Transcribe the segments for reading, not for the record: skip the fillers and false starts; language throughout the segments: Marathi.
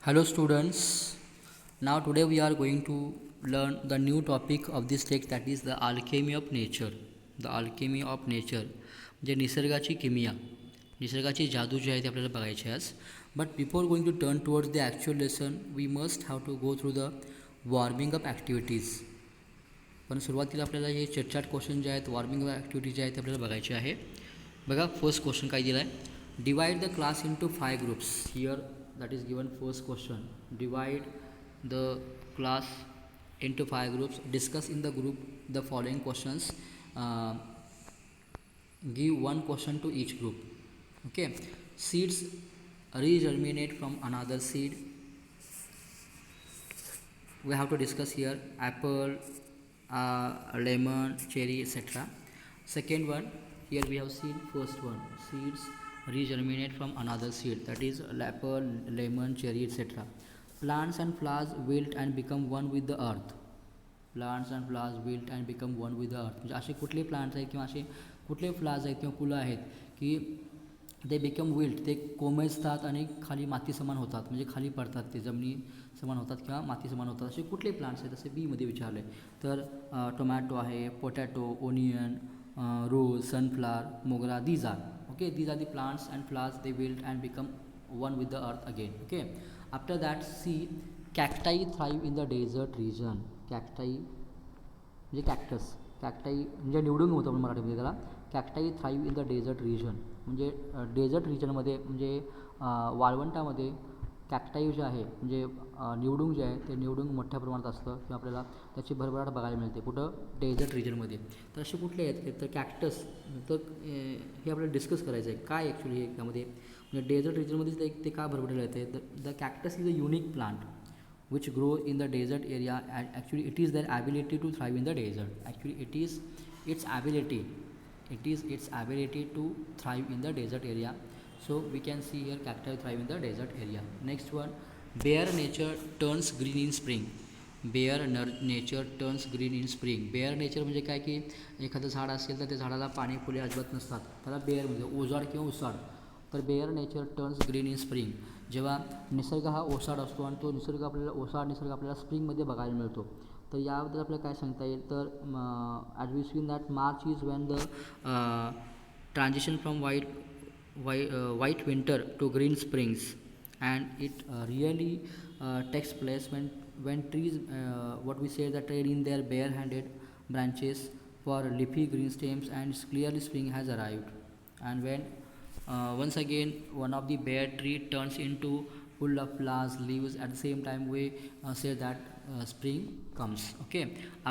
Hello students. Now today we are going to learn the new topic of this text, that is the alchemy of nature. The alchemy of nature म्हणजे निसर्गाची किमिया, निसर्गाची जादू जी आहे ती आपल्याला बघायची आहे आज. But before going to turn towards the actual lesson we must have to go through the warming up activities. पण सुरुवातीला आपल्याला हे चटचाट क्वेश्चन जे आहेत, वॉर्मिंग अप ॲक्टिव्हिटी जे आहेत ते आपल्याला बघायचे आहे. बघा फर्स्ट क्वेश्चन काय दिला आहे, divide the class into 5 groups. Here that is given first question, divide the class into 5 groups, discuss in the group the following questions, uh, give one question to each group. Okay, seeds regerminate from another seed. We have to discuss here apple, lemon, cherry, etc. Second one, here we have seen first one, seeds regerminate from another seed, that is apple, lemon, cherry, etc. Plants and flowers wilt and become one with the earth. Plants and flowers wilt and become one with the earth. म्हणजे असे कुठले प्लांट्स आहेत किंवा असे कुठले फ्लावर्स आहेत किंवा फुलं आहेत की ते बिकम विल्ट, ते कोमेजतात आणि खाली माती समान होतात, म्हणजे खाली पडतात, ते जमिनी समान होतात किंवा माती समान होतात. असे कुठले प्लांट्स आहेत असे बीमध्ये विचारले. तर टोमॅटो आहे, पोटॅटो, ओनियन, रोज, सनफ्लावर, मोगरा, these are okay, these are the plants and flowers, they wilt and become one with the earth again. Okay, after that see, cacti thrive in the desert region. cacti म्हणजे cacti म्हणजे निवडून होतं आपण मराठीमध्ये त्याला. cacti thrive in the desert region म्हणजे डेझर्ट रिजनमध्ये, म्हणजे वाळवंटामध्ये कॅक्टाई जे आहे म्हणजे निवडुंग जे आहे ते निवडुंग मोठ्या प्रमाणात असतं किंवा आपल्याला त्याची भरभराट बघायला मिळते. कुठं? डेझर्ट रिजनमध्ये. तर असे कुठले आहेत तर कॅक्टस. तर हे आपल्याला डिस्कस करायचं आहे काय ॲक्च्युली हे त्यामध्ये, म्हणजे डेझर्ट रिजनमध्ये ते का भरभराट येते. The cactus is a unique plant which grow in the desert area, and actually it is their ability to thrive in the desert. Actually it is its ability to thrive in the desert area. So we can see here cacti thrive in the desert area. Next one, bare nature turns green in spring. bare nature turns green in spring. bare nature म्हणजे काय की एखादं झाड असेल तर त्या झाडाला पाणी फुले अजिबात नसतात, त्याला बेअर म्हणजे ओझाड किंवा उसाड. तर bare nature turns green in spring. जेव्हा निसर्ग हा ओसाड असतो आणि तो निसर्ग आपल्याला ओसाड निसर्ग आपल्याला स्प्रिंगमध्ये बघायला मिळतो. तर याबद्दल आपल्याला काय सांगता येईल तर as we seen that March is when the transition from white winter to green springs, and it really takes place when trees, what we say, that trade in their bare-handed branches for leafy green stems, and clearly spring has arrived. And when once again one of the bare tree turns into full of flowers, leaves, at the same time we say that spring comes. Okay,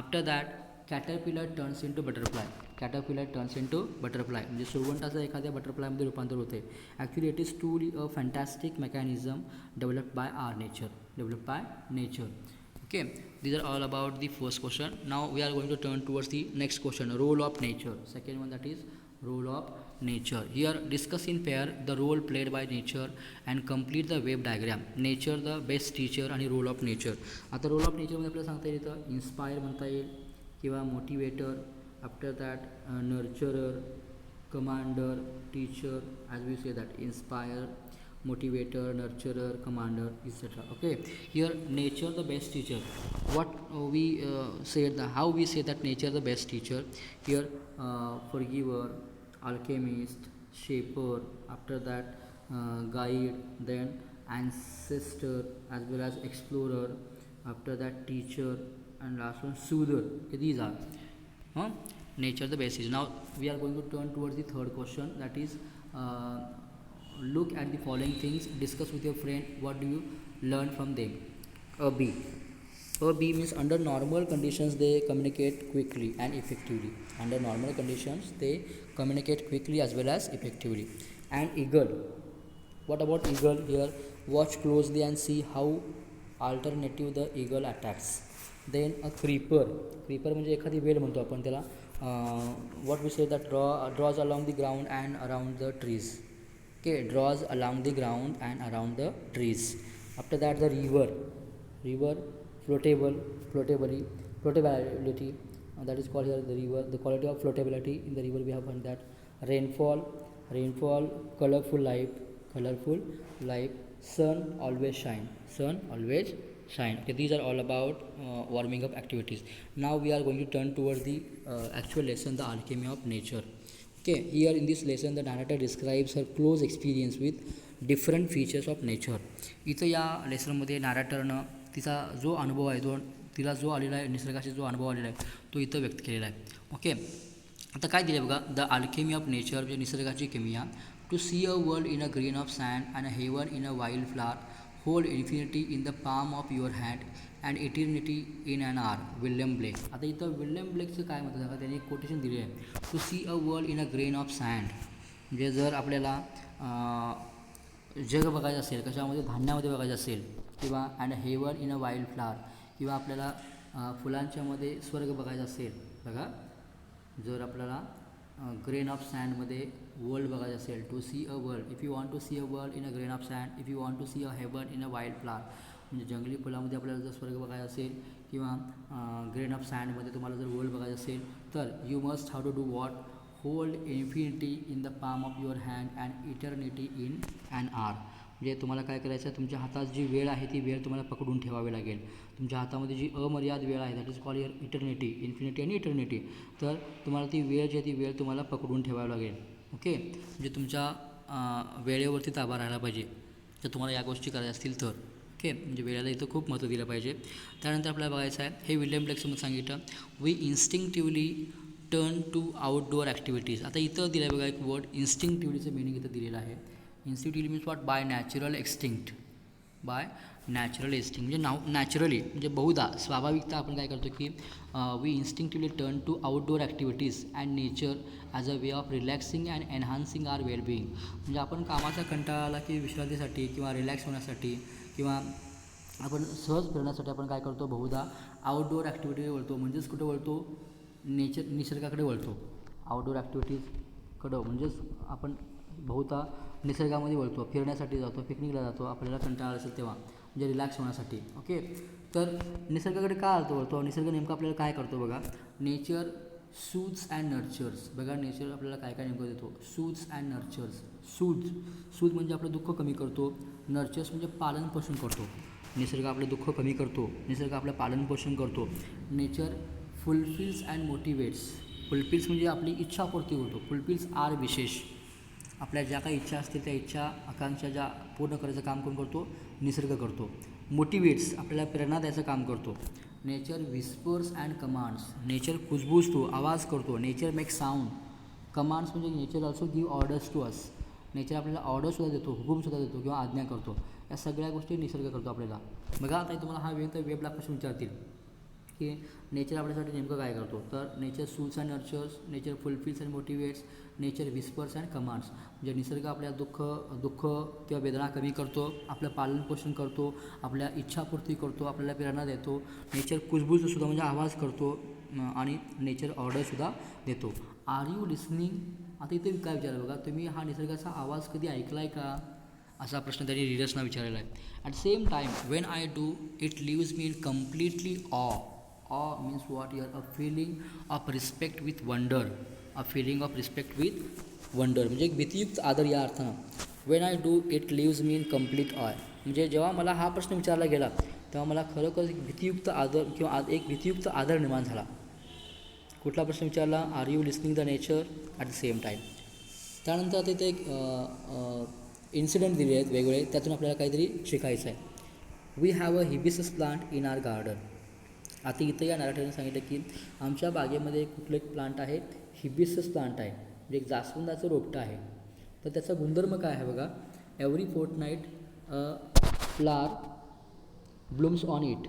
after that caterpillar turns into butterfly. caterpillar turns into butterfly म्हणजे सुरवंटाचं एखाद्या बटरफ्लायमध्ये रूपांतर होते. Actually it is truly a fantastic mechanism developed by our nature. Okay, these are all about the first question. Now we are going to turn towards the next question, role of nature. Second one, that is role of nature. Here discuss in pair the role played by nature and complete the wave diagram. nature the best teacher आणि role of nature. आता रोल ऑफ नेचरमध्ये आपल्याला सांगता येईल तर इन्स्पायर म्हणता येईल किंवा motivator. After that nurturer, commander, teacher, as we say that inspire, motivator, nurturer, commander, etc. Okay, here nature the best teacher. What we say, how we say that nature the best teacher. Here forgiver, alchemist, shaper, after that guide, then ancestor, as well as explorer, after that teacher, and last one soother. Okay, these are nature the best teacher. Now we are going to turn towards the third question, that is look at the following things, discuss with your friend, what do you learn from them. A B means under normal conditions they communicate quickly and effectively. Under normal conditions they communicate quickly as well as effectively. And eagle, what about eagle? Here watch closely and see how alternative the eagle attacks. Then a creeper म्हणजे एखादी वेल म्हणतो आपण त्याला. what we say that draws along the ground and around the trees. Okay, draws along the ground and around the trees. After that the river floatability, that is called here the river, the quality of floatability in the river. We have found that rainfall, colorful life, sun always shine, sun always shine. Okay, these are all about warming up activities. Now we are going to turn towards the actual lesson, the alchemy of nature. Okay, here in this lesson the narrator describes her close experience with different features of nature. इथं या लेसनमध्ये नारेटरनं तिचा जो अनुभव आहे, तिला जो आलेला आहे, निसर्गाशी जो अनुभव आलेला आहे तो इथं व्यक्त केलेला आहे. ओके, आता काय दिलं बघा, द अल्केमी ऑफ नेचर म्हणजे निसर्गाची केमिया. To see a world in a grain of sand and a heaven in a wild flower, hold infinity in the palm of your hand and eternity in an hour. William Blake. आता इथं विल्यम ब्लेकचं काय म्हणतात बघा, त्यांनी कोटेशन दिले आहे. To see a world in a grain of sand म्हणजे जर आपल्याला जग बघायचं असेल, कशामध्ये, धान्यामध्ये बघायचं असेल, किंवा and haven in a wild flower, किंवा आपल्याला फुलांच्यामध्ये स्वर्ग बघायचा असेल बघा, जर आपल्याला ग्रेन ऑफ सँडमध्ये वर्ल्ड बघायचं असेल, to see a world, if you want to see a world in a grain of sand, if you want to see a heaven in a wild flower, म्हणजे जंगली फुलामध्ये आपल्याला जर स्वर्ग बघायचा असेल, किंवा ग्रेन ऑफ सँडमध्ये तुम्हाला जर वर्ल्ड बघायचं असेल, तर you must have to do what, hold infinity in the palm of your hand and eternity in an hour. म्हणजे तुम्हाला काय करायचं आहे, तुमच्या हातात जी वेळ आहे ती वेळ तुम्हाला पकडून ठेवावी लागेल. तुमच्या हातामध्ये जी अमर्याद वेळ आहे, that is call your eternity, infinity आणि इटर्निटी, तर तुम्हाला ती वेळ जी आहे ती वेळ तुम्हाला पकडून ठेवावी लागेल. ओके, म्हणजे तुमच्या वेळेवरती ताबा राहायला पाहिजे जर तुम्हाला या गोष्टी करायच्या असतील तर. ओके, म्हणजे वेळेला इथं खूप महत्त्व दिलं पाहिजे. त्यानंतर आपल्याला बघायचं आहे, हे विल्यम ब्लेकसमोर सांगितलं, we instinctively turn to outdoor activities. आता इथं दिलं आहे बघा एक वर्ड, इन्स्टिंक्टिव्हलीचं मिनिंग इथं दिलेलं आहे. Instinctively means what, by natural extinct, by natural extinct म्हणजे नॅचरली, म्हणजे बहुधा स्वाभाविकता आपण काय करतो की we instinctively turn to outdoor activities and nature as a way of relaxing and enhancing our wellbeing. म्हणजे आपण कामाचा कंटाळा आला की विश्रांतीसाठी किंवा रिलॅक्स होण्यासाठी किंवा आपण सहज फिरण्यासाठी आपण काय करतो, बहुधा आउटडोअर ॲक्टिव्हिटीकडे वळतो. म्हणजेच कुठं वळतो, निसर्गाकडे वळतो. आउटडोअर ॲक्टिव्हिटीजकडं म्हणजेच आपण बहुधा निसर्गामध्ये वळतो, फिरण्यासाठी जातो, पिकनिकला जातो, आपल्याला कंटाळा असेल तेव्हा, म्हणजे रिलॅक्स होण्यासाठी. ओके, तर निसर्गाकडे का वळतो, निसर्ग नेमकं आपल्याला काय करतो बघा, नेचर सूद्स अँड नर्चर्स. बघा नेचर आपल्याला काय काय नेमकं देतो, सूद्स अँड नर्चर्स. सूद म्हणजे आपलं दुःख कमी करतो, नर्चर्स म्हणजे पालनपोषण करतो. निसर्ग आपलं दुःख कमी करतो, निसर्ग आपलं पालनपोषण करतो. Nature fulfils and motivates. Fulfils म्हणजे आपली इच्छापूर्ती होतो. फुलफिल्स आर विशेष, आपल्या ज्या काही इच्छा असतील त्या इच्छा आकांक्षा ज्या पूर्ण करायचं काम कोण करतो, निसर्ग करतो. मोटिवेट्स, आपल्याला प्रेरणा द्यायचं काम करतो. Nature whispers and commands. Nature कुजबुजतो, आवाज करतो. Nature make sound. कमांड्स म्हणजे nature also give orders to us. Nature आपल्याला ऑर्डरसुद्धा देतो, हुकूमसुद्धा देतो किंवा आज्ञा करतो. या सगळ्या गोष्टी निसर्ग करतो आपल्याला. बघा आता तुम्हाला हा वेब प्रश्न विचारतील की नेचर आपल्यासाठी नेमकं काय करतो, तर nature suits and nurtures, nature fulfils and motivates, nature whispers and commands. म्हणजे निसर्ग आपल्या दुःख किंवा वेदना कमी करतो, आपलं पालनपोषण करतो, आपल्या इच्छापूर्ती करतो, आपल्याला प्रेरणा देतो. नेचर कुजबुजसुद्धा म्हणजे आवाज करतो आणि नेचर ऑर्डरसुद्धा देतो. Are you listening. आता इथे काय विचारलं बघा, तुम्ही हा निसर्गाचा आवाज कधी ऐकला आहे का, असा प्रश्न त्यांनी रीडर्सना विचारलेला आहे. At same time when I do it leaves me in completely awe. Awe means what, your a feeling of respect with wonder. A feeling of respect with wonder म्हणजे एक भीतियुक्त आदर या अर्थानं. When I do it leaves me in complete awe. म्हणजे जेव्हा मला हा प्रश्न विचारला गेला तेव्हा मला खरोखर एक भीतियुक्त आदर किंवा एक भीतियुक्त आदर निर्माण झाला. कुठला प्रश्न विचारला, are you listening the nature at the same time. त्यानंतर आता इथे एक इन्सिडेंट दिले आहेत वेगवेगळे, त्यातून आपल्याला काहीतरी शिकायचं आहे. We have a hibiscus plant in our garden. आता इथं या नरेटरने सांगितलं की आमच्या बागेमध्ये कुठलं एक प्लांट आहे, हिबिस्कस प्लांट आहे, म्हणजे एक जास्वंदाचं रोपटं आहे. तर त्याचा गुणधर्म काय आहे बघा, every fortnight flower blooms on it.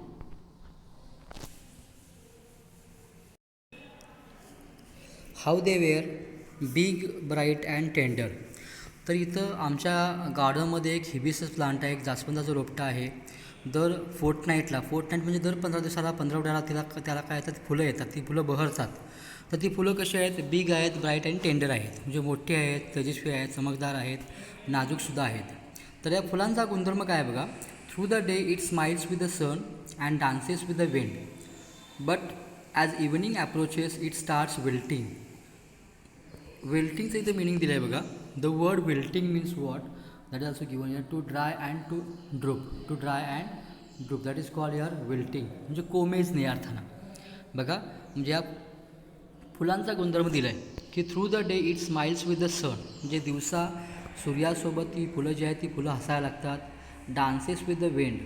How they were big bright and tender. तर इथं आमच्या गार्डनमध्ये एक हिबिस्कस प्लांट आहे, एक जास्वंदाचं रोपटं आहे. दर फोर्टनाईट म्हणजे दर 15 दिवसाला 15 वेळाला त्याला काय येतात, फुलं येतात. ती फुलं बहरतात. तर ती फुलं कशी आहेत, बिग आहेत, ब्राईट आणि टेंडर आहेत, म्हणजे मोठी आहेत, तेजस्वी आहेत, चमकदार आहेत, नाजूकसुद्धा आहेत. तर या फुलांचा गुणधर्म काय आहे बघा, through the day it smiles with the sun and dances with the wind, but as evening approaches it starts wilting. विल्टिंगचं इथं मिनिंग दिलं आहे बघा. The word wilting means what, that is also given here, to dry and to droop, that is called here wilting, म्हणजे कोमेजणे अर्थानं. बघा म्हणजे या फुलांचा गुणधर्म दिला आहे की through the day it smiles with the sun, म्हणजे दिवसा सूर्यासोबत ती फुलं जी आहेत ती फुलं हसायला लागतात. डान्सेस विथ द विंड,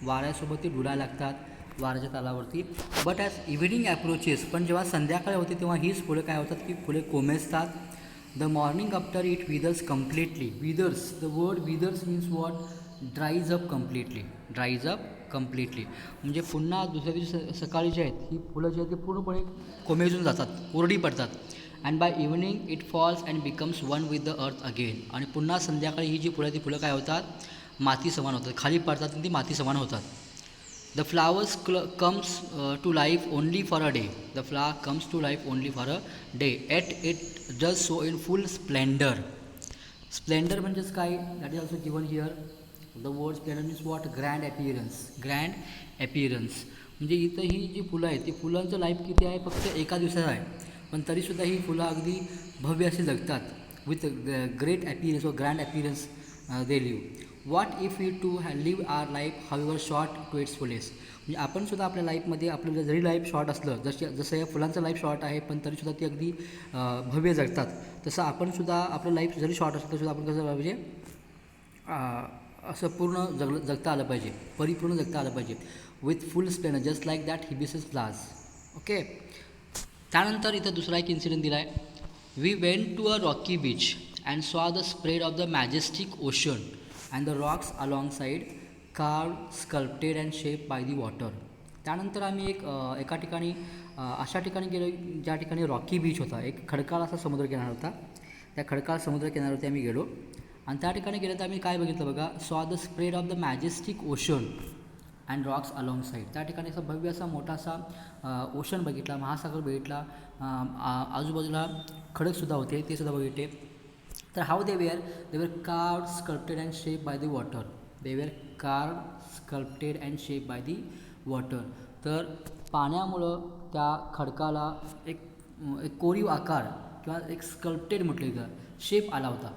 वाऱ्यासोबत ती डुलायला लागतात वाऱ्याच्या तालावरती. बट ॲज इव्हिनिंग ॲप्रोचेस, पण जेव्हा संध्याकाळ होते तेव्हा हीच फुलं काय होतात की फुले कोमेजतात. The morning after it withers completely, withers, the word withers means what, dries up completely, dries up completely, म्हणजे पुन्हा दुसऱ्या दिवशी सकाळी जे आहेत ही फुलं जी आहेत ते पूर्णपणे कोमेजून जातात, कोरडी पडतात. And by evening it falls and becomes one with the earth again, आणि पुन्हा संध्याकाळी ही जी फुलं ती फुलं काय होतात, माती समान होतात, खाली पडतात आणि ती माती समान होतात. The flowers comes to life only for a day, the flower comes to life only for a day, yet it does so in full splendour. Splendour म्हणजेच काय, that is also given here. The word splendour means what, grand appearance, grand appearance, म्हणजे इथं ही जी फुलं आहेत ती फुलांचं लाईफ किती आहे, फक्त एका दिवसाचं आहे, पण तरीसुद्धा ही फुलं अगदी भव्य अशी जगतात. विथ ग्रेट ॲपिअरन्स व grand appearance they live. What if you too live our life however short to its fullest, म्हणजे आपण सुद्धा आपल्या लाईफमध्ये आपल्याला जरी लाईफ शॉर्ट असलं, जसं या फुलांचं लाईफ शॉर्ट आहे पण तरीसुद्धा ती अगदी भव्य जगतात, तसं आपण सुद्धा आपलं लाईफ जरी शॉर्ट असलं तरीसुद्धा आपण कसं पाहिजे, असं पूर्ण जगता आलं पाहिजे, परिपूर्ण जगता आलं पाहिजे. With full splendour just like that hibiscus flowers. Okay. त्यानंतर इथं दुसरा एक इन्सिडेंट दिला आहे. We went to a rocky beach and saw the spread of the majestic ocean and the rocks alongside carved, sculpted and shape by the water. त्यानंतर आम्ही एका ठिकाणी अशा ठिकाणी गेलो ज्या ठिकाणी रॉकी बीच होता, एक खडकाळ असा समुद्रकिनारा होता. त्या खडकाळ समुद्रकिनाऱ्यावरती आम्ही गेलो आणि त्या ठिकाणी गेलं तर आम्ही काय बघितलं बघा, सॉ the spread of the majestic ocean and Roxx along side. त्या ठिकाणी असा भव्य असा मोठा असा ओशन बघितला, महासागर बघितला, आजूबाजूला खडकसुद्धा होते ते सुद्धा बघितले. तर how they were carved, sculpted and shape by the water, they were carved, sculpted and shape by the water. तर पाण्यामुळं त्या खडकाला एक कोरीव आकार किंवा एक स्कल्प्टेड म्हटलं का शेप आला होता,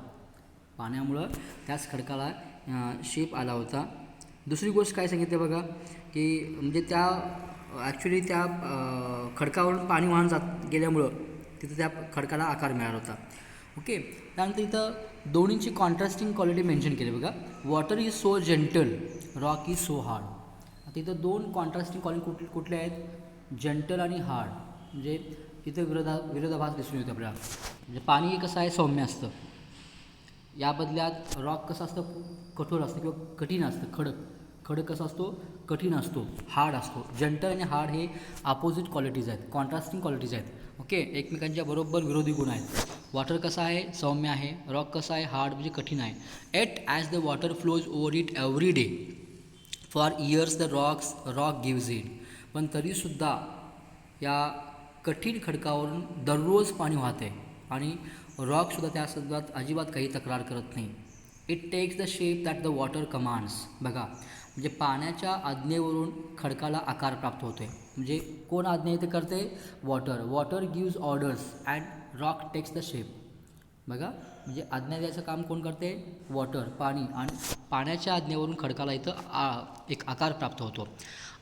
पाण्यामुळं त्याच खडकाला शेप आला होता. दुसरी गोष्ट काय सांगितली बघा की म्हणजे त्या ॲक्च्युली त्या खडकावरून पाणी वाहून गेल्यामुळं तिथं त्या खडकाला आकार मिळाला होता. ओके. त्यानंतर इथं दोन्हींची कॉन्ट्रास्टिंग क्वालिटी मेन्शन केली बघा. Water is so gentle, rock is so hard. आता इथं दोन कॉन्ट्रास्टिंग क्वालिटी कुठले आहेत, जेंटल आणि हार्ड, म्हणजे इथं विरोधाभास दिसून येतो आपल्याला. म्हणजे पाणी कसं आहे, सौम्य असतं, या बदल्यात रॉक कसं असतं, कठोर असतं किंवा कठीण असतं. खडक कसा असतो, कठीण असतो, हार्ड असतो. जेंटल आणि हार्ड हे अपोजिट क्वालिटीज आहेत, कॉन्ट्रास्टिंग क्वालिटीज आहेत. ओके. एकमेकांच्या बरोबर विरोधी गुण आहेत. वॉटर कसा आहे, सौम्य आहे, रॉक कसा आहे, हार्ड म्हणजे कठीण आहे. Yet as the water flows over it every day for years the rock gives it. पण तरीसुद्धा या कठीण खडकावरून दररोज पाणी वाहते आणि रॉकसुद्धा त्या संदर्भात अजिबात काही तक्रार करत नाही. It takes the shape that the water commands. बघा म्हणजे पाण्याच्या आज्ञेवरून खडकाला आकार प्राप्त होतो आहे. म्हणजे कोण आज्ञा इथे करते, water gives orders and rock takes the shape. बघा म्हणजे आज्ञा द्यायचं काम कोण करते, वॉटर, पाणी, आणि पाण्याच्या आज्ञेवरून खडकाला इथं एक आकार प्राप्त होतो.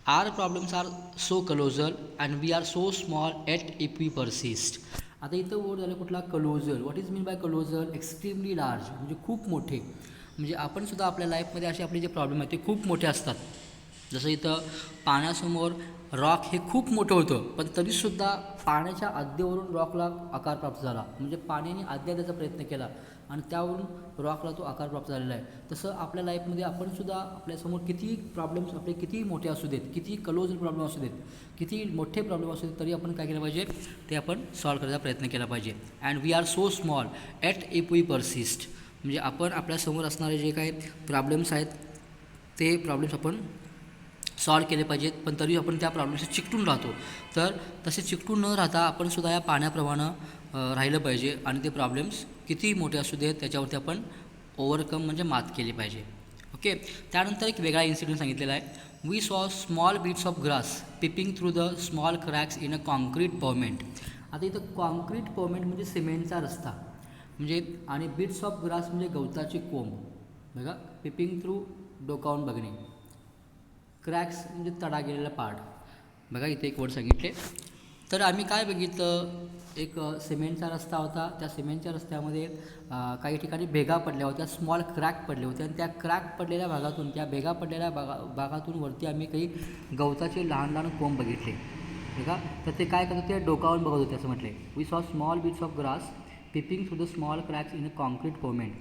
Our problems are so colossal and we are so small yet if we persist. आता इथं वर्ड झालं कुठला, colossal. What is mean by colossal, extremely large, म्हणजे खूप मोठे. म्हणजे आपण सुद्धा आपल्या लाईफमध्ये असे आपले जे प्रॉब्लेम आहेत ते खूप मोठे असतात. जसं इथं पाण्यासमोर रॉक हे खूप मोठं होतं, पण तरीसुद्धा पाण्याच्या आज्ञेवरून रॉकला आकार प्राप्त झाला. म्हणजे पाण्याने आज्ञा द्यायचा प्रयत्न केला आणि त्यावरून रॉकला तो आकार प्राप्त झालेला आहे. तसं आपल्या लाईफमध्ये आपण सुद्धा आपल्यासमोर कितीही प्रॉब्लेम्स आपले कितीही मोठे असू देत, कितीही क्लोजल प्रॉब्लेम असू देत, किती मोठे प्रॉब्लेम असू देत, तरी आपण काय केलं पाहिजे, ते आपण सॉल्व करायचा प्रयत्न केला पाहिजे. And we are so small at if we persist. म्हणजे आपण आपल्यासमोर असणारे जे काही प्रॉब्लेम्स आहेत ते प्रॉब्लेम्स आपण सॉल्व केले पाहिजेत, पण तरी आपण त्या प्रॉब्लेमशी चिकटून राहतो. तर तसे चिकटून न राहता आपण सुद्धा या पाण्याप्रमाणे राहिलं पाहिजे आणि ते प्रॉब्लेम्स कितीही मोठे असू देत त्याच्यावरती आपण ओव्हरकम म्हणजे मात केली पाहिजे. ओके. त्यानंतर एक वेगळा इन्सिडेंट सांगितलेला आहे. We saw small bits of grass peeping through the small cracks in a concrete pavement. आता इथं कॉन्क्रीट पवमेंट म्हणजे सिमेंटचा रस्ता, म्हणजे आणि बीट्स ऑफ ग्रास म्हणजे गवताची कोंब. बघा, पिपिंग थ्रू डोकावून बघणे. क्रॅक्स म्हणजे तडा गेलेला पार्ट. बघा इथे एक वर्ड सांगितले. तर आम्ही काय बघितलं, एक सिमेंटचा रस्ता होता. त्या सिमेंटच्या रस्त्यामध्ये काही ठिकाणी भेगा पडल्या होत्या, स्मॉल क्रॅक पडले होते आणि त्या क्रॅक पडलेल्या भागातून, त्या भेगा पडलेल्या भागातून वरती आम्ही काही गवताचे लहान लहान कोंब बघितले. बघा, तर ते काय करत होते, डोकावून बघत होते असं म्हटले. We saw small bits of grass peeping through the small cracks in a concrete pavement.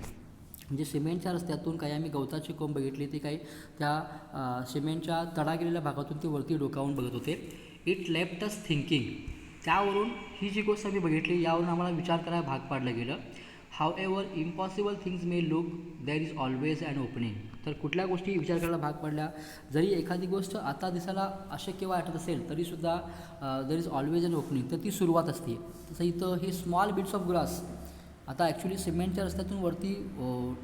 म्हणजे सिमेंटच्या रस्त्यातून काही आम्ही गवताचे कोंब बघितले, ते काही त्या सिमेंटच्या तडा गेलेल्या भागातून ते वरती डोकावून बघत होते. It left us thinking. त्यावरून ही जी गोष्ट आम्ही बघितली, यावरून आम्हाला विचार करायला भाग पाडलं गेलं. However impossible things may look, there is always an opening. तर कुठल्या गोष्टी विचार करायला भाग पडल्या, जरी एखादी गोष्ट आता दिसायला अशक्य वाटत असेल तरीसुद्धा there is always an opening, तर ती सुरुवात असते. तसं इथं हे स्मॉल बिट्स ऑफ ग्रास, आता ॲक्च्युली सिमेंटच्या रस्त्यातून वरती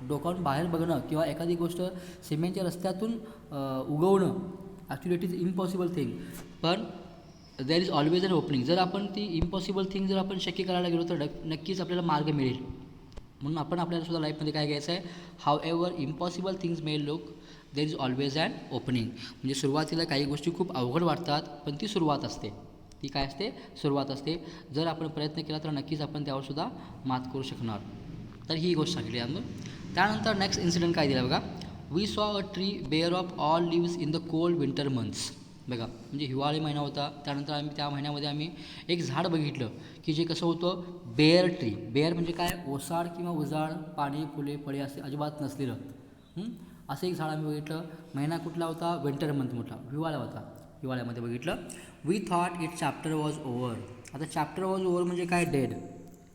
डोकावून बाहेर बघणं किंवा एखादी गोष्ट सिमेंटच्या रस्त्यातून उगवणं, actually it is impossible thing. पण there is always an opening. जर आपण ती इम्पॉसिबल थिंग जर आपण शक्य करायला गेलो तर नक्कीच आपल्याला मार्ग मिळेल. म्हणून आपण आपल्याला सुद्धा लाईफमध्ये काय घ्यायचं आहे, however impossible things may look, there is always an opening. म्हणजे सुरुवातीला काही गोष्टी खूप अवघड वाटतात, पण ती सुरुवात असते. ती काय असते, सुरुवात असते. जर आपण प्रयत्न केला तर नक्कीच आपण त्यावर सुद्धा मात करू शकणार. तर ही गोष्ट सांगितली आम्ही. त्यानंतर नेक्स्ट इन्सिडेंट काय दिला बघा. We saw a tree bare of all leaves in the cold winter months. बघा, म्हणजे हिवाळी महिना होता. त्यानंतर आम्ही त्या महिन्यामध्ये आम्ही एक झाड बघितलं की जे कसं होतं, बेअर ट्री. बेअर म्हणजे काय, ओसाड किंवा उजाड, पाणी फुले फळे असे अजिबात नसलेलं असं एक झाड आम्ही बघितलं. महिना कुठला होता, विंटर मंथ मोठा, हिवाळा होता. हिवाळ्यामध्ये बघितलं. We thought it chapter was over. आता चॅप्टर वॉज ओव्हर म्हणजे काय, डेड.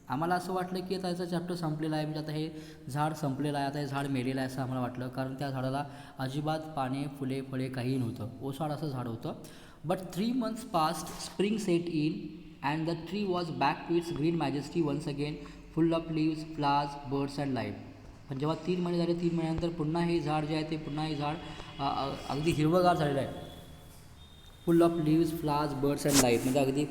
आम्हाला असं वाटलं की आता याचा चॅप्टर संपलेला आहे, म्हणजे आता हे झाड संपलेलं आहे, आता हे झाड मेलेलं आहे असं आम्हाला वाटलं. कारण त्या झाडाला अजिबात पाने फुले फळे काहीही नव्हतं, ओसाड असं झाड होतं. But 3 months past, spring set in and the tree was back to its green majesty once again, full of leaves, flowers, birds and life. पण जेव्हा 3 महिने झाले, 3 महिन्यानंतर पुन्हा हे झाड जे आहे ते पुन्हा हे झाड अगदी हिरवंगार झालेलं आहे. फुल of leaves, flowers, birds and life, म्हणजे अगदी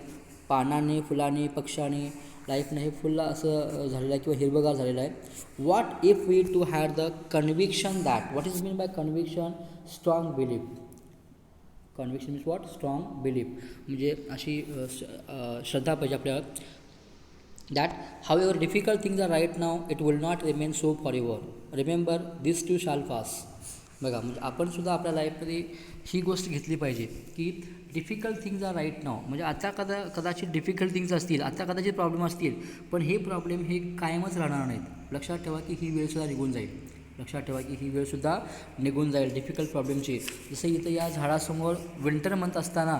पानाने, फुलाने, पक्ष्याने, लाईफने हे फुल असं झालेलं आहे किंवा हिरवगार झालेलं आहे. What if we too had the conviction that, what is mean by conviction, strong belief. Conviction means what, strong belief, म्हणजे अशी श्रद्धा पाहिजे आपल्याला. That however difficult things are right now, it will not remain so forever, remember this too shall pass. बघा, म्हणजे आपण सुद्धा आपल्या लाईफमध्ये ही गोष्ट घेतली पाहिजे की डिफिकल्ट थिंग्ज आर राईट नाव, म्हणजे आता कदाचित डिफिकल्ट थिंग्ज असतील, आता कदाचित प्रॉब्लेम असतील, पण हे प्रॉब्लेम हे कायमच राहणार नाहीत. लक्षात ठेवा की ही वेळसुद्धा निघून जाईल. लक्षात ठेवा की ही वेळसुद्धा निघून जाईल डिफिकल्ट प्रॉब्लेमची. जसं इथं या झाडासमोर विंटर मंथ असताना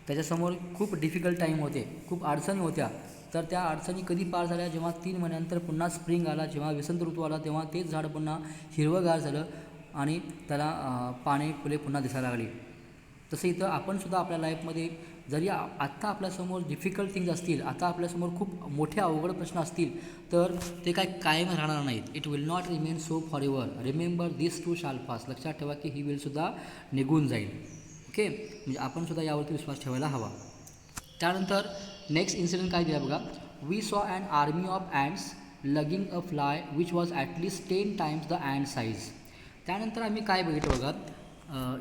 त्याच्यासमोर खूप डिफिकल्ट टाईम होते, खूप अडचणी होत्या. तर त्या अडचणी कधी पार झाल्या, जेव्हा 3 महिन्यानंतर पुन्हा स्प्रिंग आला, जेव्हा वसंत ऋतू आला, तेव्हा तेच झाड पुन्हा हिरवंगार झालं आणि त्याला पाने फुले पुन्हा दिसायला लागली. तसं इथं आपण सुद्धा आपल्या लाईफमध्ये जरी आत्ता आपल्यासमोर डिफिकल्ट थिंग्ज असतील, आता आपल्यासमोर खूप मोठे अवघड प्रश्न असतील, तर ते काय कायम राहणार नाहीत. It will not remain so forever, remember this too shall pass. लक्षात ठेवा की ही वेळसुद्धा निघून जाईल. ओके, म्हणजे आपण सुद्धा यावरती विश्वास ठेवायला हवा. त्यानंतर नेक्स्ट इन्सिडेंट काय दिला बघा. We saw an army of ants lugging a fly which was at least 10 times the ant size. त्यानंतर आम्ही काय बघितलं बघा,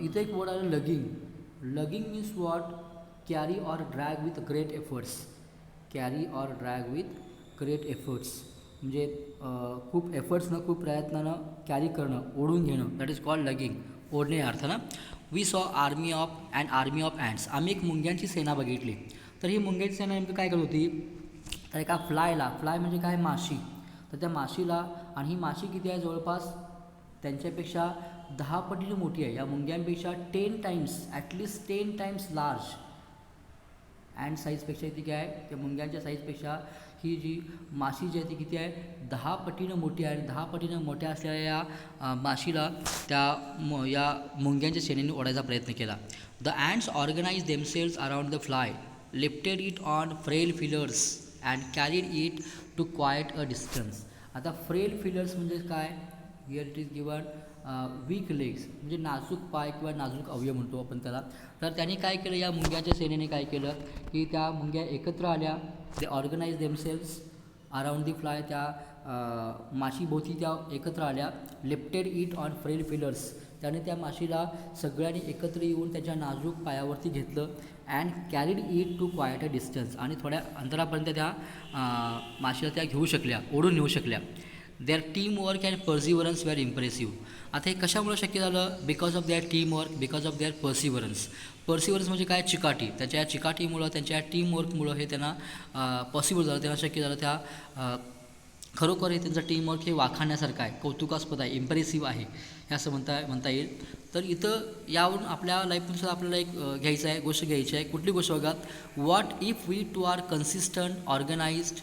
इथे एक वर्ड आलं lugging. Lugging means what, carry or drag with great efforts. Carry or drag with great efforts म्हणजे खूप एफर्ट्सनं, खूप प्रयत्नानं कॅरी करणं, ओढून घेणं, दॅट इज कॉल्ड लगिंग, ओढणे अर्थ ना. वी सॉ आर्मी ऑफ ॲन्ड्स. आम्ही एक मुंग्यांची सेना बघितली. तर ही मुंग्यांची सेना नेमकं काय करत होती, तर एका फ्लायला, फ्लाय म्हणजे काय, माशी. तर त्या माशीला, आणि ही माशी किती आहे, जवळपास त्यांच्यापेक्षा 10 पटीने मोठी आहे. या मुंग्यांपेक्षा 10 times, at least 10 times large. Ant साईजपेक्षा ती काय आहे, त्या मुंग्यांच्या साईजपेक्षा ही जी माशी जी आहे ती किती आहे, 10 पटीनं मोठी आहे. आणि 10 पटीनं मोठ्या असलेल्या या माशीला या मुंग्यांच्या सेनेने ओढायचा प्रयत्न केला. The ants organize themselves around the fly, lifted it on frail feelers and carried it to quite a distance. आता फ्रेल फिलर्स म्हणजे काय, here it is given weak legs, म्हणजे नाजूक पाय किंवा नाजूक अवयव म्हणतो आपण त्याला. तर त्यांनी काय केलं, या मुंग्याच्या सेनेने काय केलं की त्या मुंग्या एकत्र आल्या. They organize themselves around the fly, त्या माशीभोवती त्या एकत्र आल्या, lifted it on frail feelers, त्याने त्या माशीला सगळ्यांनी एकत्र येऊन त्याच्या नाजूक पायावरती घेतलं, and carried it to quite a distance, आणि थोड्या अंतरापर्यंत त्या माशीला त्या घेऊ शकल्या, ओढून नेऊ शकल्या. Their teamwork and perseverance were impressive. आता हे कशामुळे शक्य झालं? Because of their teamwork, because of their perseverance. Perseverance म्हणजे काय? चिकाटी. त्यांच्या या चिकाटीमुळं, त्यांच्या टीमवर्कमुळं हे त्यांना पॉसिबल झालं, त्यांना शक्य झालं. त्या खरोखर हे त्यांचं टीमवर्क हे वाखाणण्यासारखं आहे, कौतुकास्पद आहे, इम्प्रेसिव्ह आहे, हे असं म्हणता येईल. तर इथं यावरून आपल्या लाईफमध्ये सुद्धा आपल्याला एक घ्यायचं आहे, गोष्ट घ्यायची आहे. कुठली गोष्ट बघा? What if we too are consistent, organized,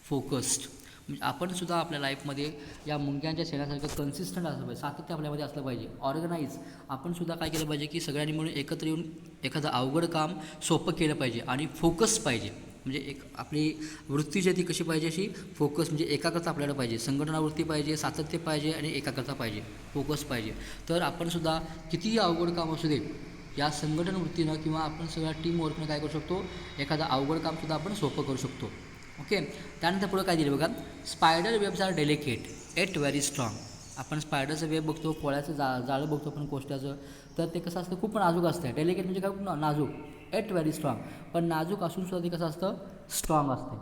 focused. म्हणजे आपण सुद्धा आपल्या लाईफमध्ये या मुंग्यांच्या शेणासारखं कन्सिस्टंट असलं पाहिजे, सातत्य आपल्यामध्ये असलं पाहिजे. ऑर्गनाईज, आपण सुद्धा काय केलं पाहिजे की सगळ्यांनी मिळून एकत्र येऊन एखादं अवघड काम सोपं केलं पाहिजे, आणि फोकस पाहिजे. म्हणजे एक आपली वृत्ती जी ती कशी पाहिजे? अशी फोकस, म्हणजे एकाग्रता आपल्याला पाहिजे, संघटना वृत्ती पाहिजे, सातत्य पाहिजे, आणि एकाग्रता पाहिजे, फोकस पाहिजे. तर आपण सुद्धा कितीही अवघड काम असू दे, या संघटन वृत्तीनं किंवा आपण सगळ्या टीमवर्कनं काय करू शकतो? एखादं अवघड कामसुद्धा आपण सोपं करू शकतो. ओके. त्यानंतर पुढं काय दिलं बघा? Spider webs are delicate yet very strong. आपण स्पायडरचं वेब बघतो, कोळ्याचं जाळं बघतो आपण कोष्ट्याचं, तर ते कसं असतं? खूप नाजूक असतं. डेलिकेट म्हणजे काय? खूप नाजूक. एट व्हेरी स्ट्रॉंग, पण नाजूक असून सुद्धा ते कसं असतं? स्ट्रॉंग असते.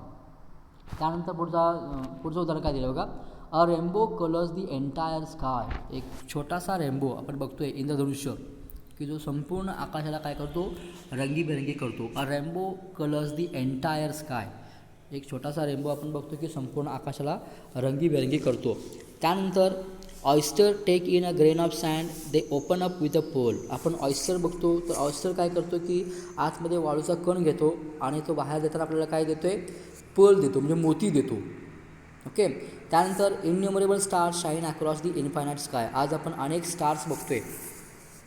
त्यानंतर पुढचं उदाहरण काय दिलं बघा? अ rainbow colours the entire sky. एक छोटासा रेनबो आपण बघतोय, इंद्रधनुष्य, की जो संपूर्ण आकाशाला काय करतो? रंगीबेरंगी करतो. अ rainbow colours the entire sky. एक छोटासा रेनबो आपण बघतो की संपूर्ण आकाशाला रंगीबेरंगी करतो. त्यानंतर oyster take in a grain of sand, they open up with a pearl. आपण ऑयस्टर बघतो, तर ऑयस्टर काय करतो की आतमध्ये वाळूचा कण घेतो, आणि तो बाहेर देताना आपल्याला काय देतो आहे? पर्ल देतो, म्हणजे मोती देतो. ओके. त्यानंतर innumerable stars shine across the infinite sky. आज आपण अनेक स्टार्स बघतोय,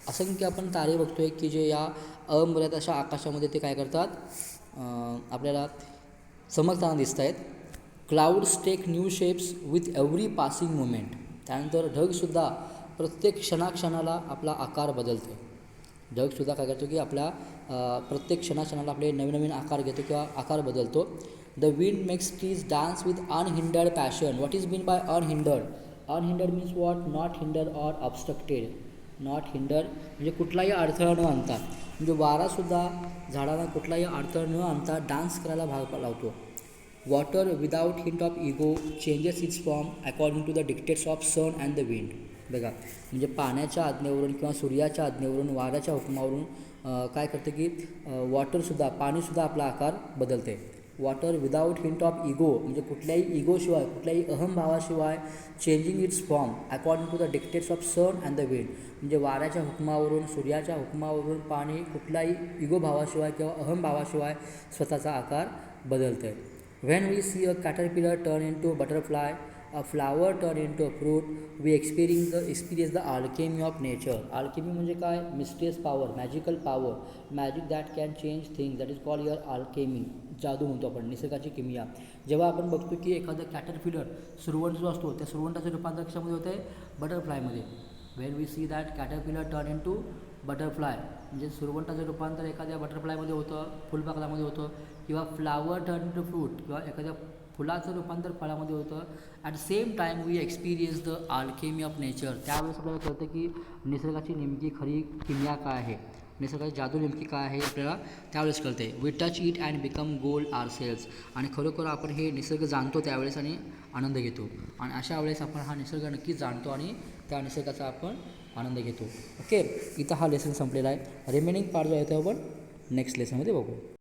असंख्य आपण तारे बघतोय की जे या अमर्याद अशा आकाशामध्ये ते काय करतात? आपल्याला चमकताना दिसत आहेत. Clouds take new shapes with every passing moment. त्यानंतर ढगसुद्धा प्रत्येक क्षणाक्षणाला आपला आकार बदलतो. ढगसुद्धा काय करतो की आपल्या प्रत्येक क्षणाक्षणाला आपले नवीन नवीन आकार घेतो किंवा आकार बदलतो. The wind makes trees dance with unhindered passion. What is mean bye unhindered? Unhindered means what? Not hinder or obstructed. Not hinder म्हणजे कुठलाही अडथळा न आणता, म्हणजे वारासुद्धा झाडांना कुठलाही अडथळा न आणता डान्स करायला भाग लावतो. Water without hint of ego changes its form according to the dictates of sun and the wind. बघा, म्हणजे पाण्याच्या आज्ञेवरून किंवा सूर्याच्या आज्ञेवरून, वाऱ्याच्या हुकमावरून काय करते की वॉटरसुद्धा, पाणीसुद्धा आपला आकार बदलते. Water without hint of ego म्हणजे कुठल्याही इगोशिवाय, कुठल्याही अहमभावाशिवाय, changing its form according to the dictates of sun and the wind. म्हणजे वाऱ्याच्या हुकमावरून, सूर्याच्या हुकमावरून पाणी कुठल्याही इगोभावाशिवाय किंवा अहमभावाशिवाय स्वतःचा आकार बदलते. When we see a caterpillar turn into butterfly, a flower turn into a fruit, we experience the alchemy of nature. Alchemy म्हणजे काय? Mysterious power, magical power, magic that can change things, that is called your alchemy. जादू म्हणतो आपण, निसर्गाची किमया. जेव्हा आपण बघतो की एखादं कॅटरपिलर, सुरवंट जो असतो, त्या सुरवंटाचं रूपांतर कशामध्ये होतं आहे? बटरफ्लायमध्ये. When we see that caterpillar turn into butterfly, म्हणजे सुरवंटाचं रूपांतर एखाद्या बटरफ्लायमध्ये होतं, फुलपाखलामध्ये होतं, किंवा flower turn into fruit, किंवा एखाद्या फुलाचं रूपांतर फळामध्ये होतं. At the same time we experience the alchemy of nature. त्यावेळेस आपल्याला कळतं की निसर्गाची नेमकी खरी किमया काय आहे, निसर्गाची जादू नेमकी काय आहे, आपल्याला त्यावेळेस कळते. We touch it and become gold or sales. आणि खरोखर आपण हे निसर्ग जाणतो त्यावेळेस आणि आनंद घेतो. आणि अशा वेळेस आपण हा निसर्ग नक्कीच जाणतो आणि त्या निसर्गाचा आपण आनंद घेतो. ओके. इथं हा लेसन संपलेला आहे. रिमेनिंग पार्ट जो आहे तो आपण नेक्स्ट लेसनमध्ये बघू.